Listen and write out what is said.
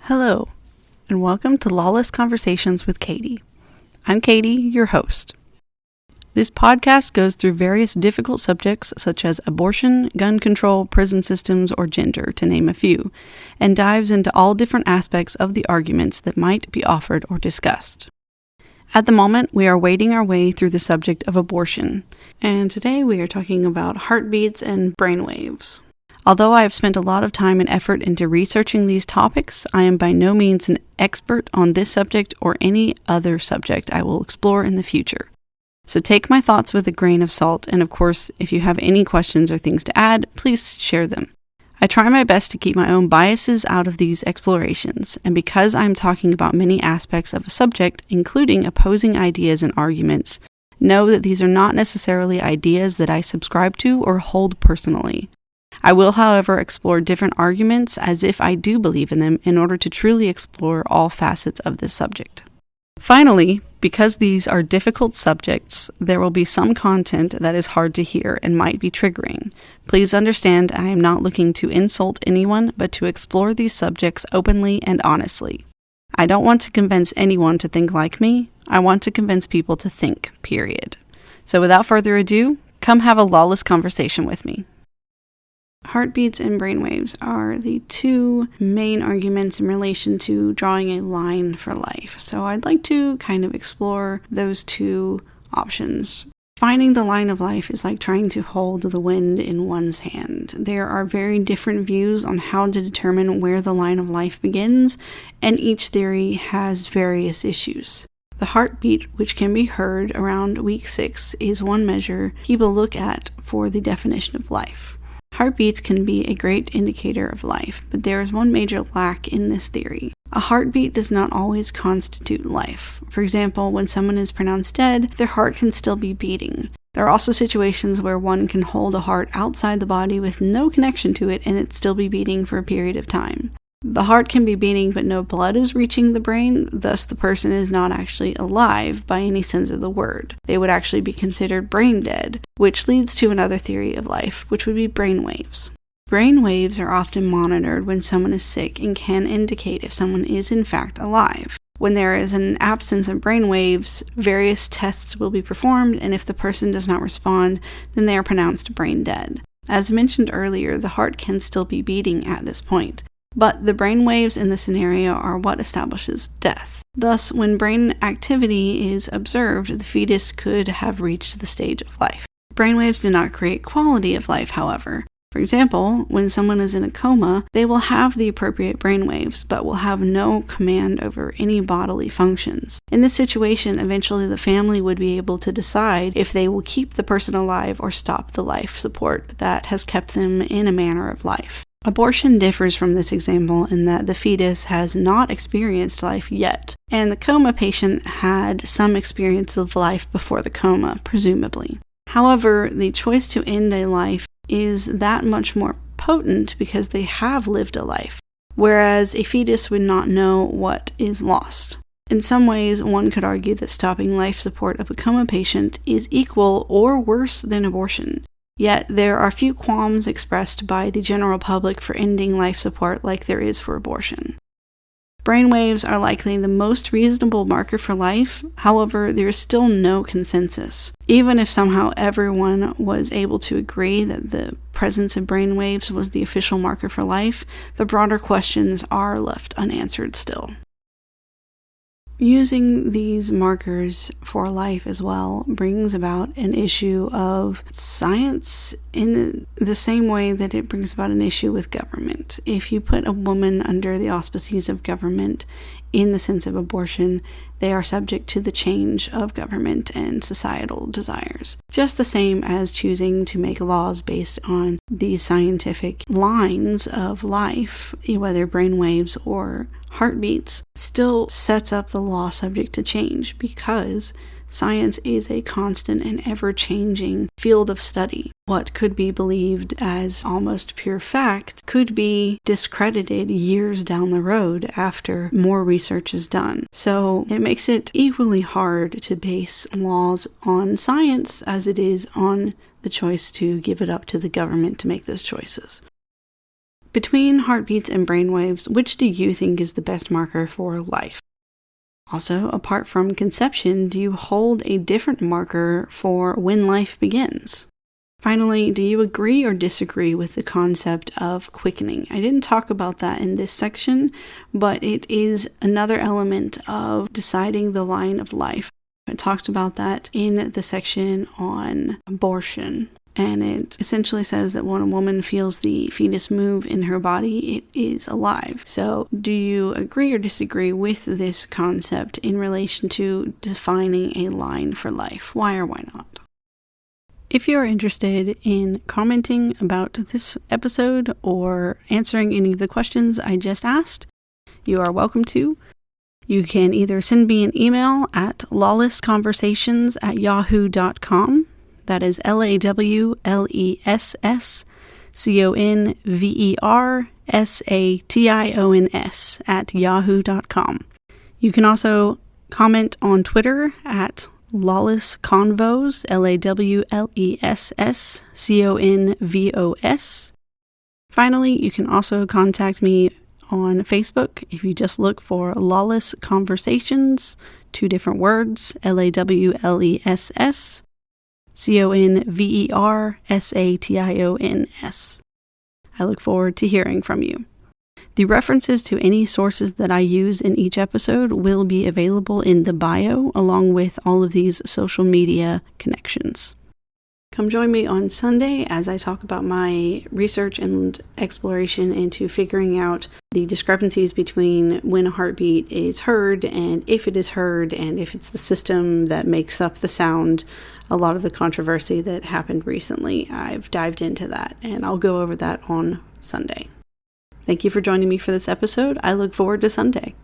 Hello, and welcome to Lawless Conversations with Katie. I'm Katie, your host. This podcast goes through various difficult subjects such as abortion, gun control, prison systems, or gender, to name a few, and dives into all different aspects of the arguments that might be offered or discussed. At the moment, we are wading our way through the subject of abortion, and today we are talking about heartbeats and brainwaves. Although I have spent a lot of time and effort into researching these topics, I am by no means an expert on this subject or any other subject I will explore in the future. So take my thoughts with a grain of salt, and of course, if you have any questions or things to add, please share them. I try my best to keep my own biases out of these explorations, and because I'm talking about many aspects of a subject, including opposing ideas and arguments, know that these are not necessarily ideas that I subscribe to or hold personally. I will, however, explore different arguments as if I do believe in them in order to truly explore all facets of this subject. Finally, because these are difficult subjects, there will be some content that is hard to hear and might be triggering. Please understand I am not looking to insult anyone, but to explore these subjects openly and honestly. I don't want to convince anyone to think like me. I want to convince people to think, period. So without further ado, come have a lawless conversation with me. Heartbeats and brainwaves are the two main arguments in relation to drawing a line for life. So I'd like to kind of explore those two options. Finding the line of life is like trying to hold the wind in one's hand. There are very different views on how to determine where the line of life begins, and each theory has various issues. The heartbeat, which can be heard around week 6, is one measure people look at for the definition of life. Heartbeats can be a great indicator of life, but there is one major lack in this theory. A heartbeat does not always constitute life. For example, when someone is pronounced dead, their heart can still be beating. There are also situations where one can hold a heart outside the body with no connection to it and it still be beating for a period of time. The heart can be beating but no blood is reaching the brain, thus the person is not actually alive by any sense of the word. They would actually be considered brain dead, which leads to another theory of life, which would be brainwaves. Brainwaves are often monitored when someone is sick and can indicate if someone is in fact alive. When there is an absence of brainwaves, various tests will be performed, and if the person does not respond, then they are pronounced brain dead. As mentioned earlier, the heart can still be beating at this point. But the brainwaves in the scenario are what establishes death. Thus, when brain activity is observed, the fetus could have reached the stage of life. Brainwaves do not create quality of life, however. For example, when someone is in a coma, they will have the appropriate brainwaves, but will have no command over any bodily functions. In this situation, eventually the family would be able to decide if they will keep the person alive or stop the life support that has kept them in a manner of life. Abortion differs from this example in that the fetus has not experienced life yet, and the coma patient had some experience of life before the coma, presumably. However, the choice to end a life is that much more potent because they have lived a life, whereas a fetus would not know what is lost. In some ways, one could argue that stopping life support of a coma patient is equal or worse than abortion. Yet, there are few qualms expressed by the general public for ending life support like there is for abortion. Brainwaves are likely the most reasonable marker for life, however, there is still no consensus. Even if somehow everyone was able to agree that the presence of brainwaves was the official marker for life, the broader questions are left unanswered still. Using these markers for life as well brings about an issue of science in the same way that it brings about an issue with government. If you put a woman under the auspices of government in the sense of abortion, they are subject to the change of government and societal desires. Just the same as choosing to make laws based on the scientific lines of life, whether brainwaves or heartbeats, still sets up the law subject to change because science is a constant and ever-changing field of study. What could be believed as almost pure fact could be discredited years down the road after more research is done. So it makes it equally hard to base laws on science as it is on the choice to give it up to the government to make those choices. Between heartbeats and brainwaves, which do you think is the best marker for life? Also, apart from conception, do you hold a different marker for when life begins? Finally, do you agree or disagree with the concept of quickening? I didn't talk about that in this section, but it is another element of deciding the line of life. I talked about that in the section on abortion. And it essentially says that when a woman feels the fetus move in her body, it is alive. So do you agree or disagree with this concept in relation to defining a line for life? Why or why not? If you are interested in commenting about this episode or answering any of the questions I just asked, you are welcome to. You can either send me an email at lawlessconversations@yahoo.com. That is LAWLESSCONVERSATIONS@yahoo.com. You can also comment on Twitter at Lawless Convos, LAWLESSCONVOS. Finally, you can also contact me on Facebook if you just look for Lawless Conversations, 2 different words, LAWLESSCONVERSATIONS. I look forward to hearing from you. The references to any sources that I use in each episode will be available in the bio, along with all of these social media connections. Come join me on Sunday as I talk about my research and exploration into figuring out the discrepancies between when a heartbeat is heard and if it is heard and if it's the system that makes up the sound. A lot of the controversy that happened recently, I've dived into that, and I'll go over that on Sunday. Thank you for joining me for this episode. I look forward to Sunday.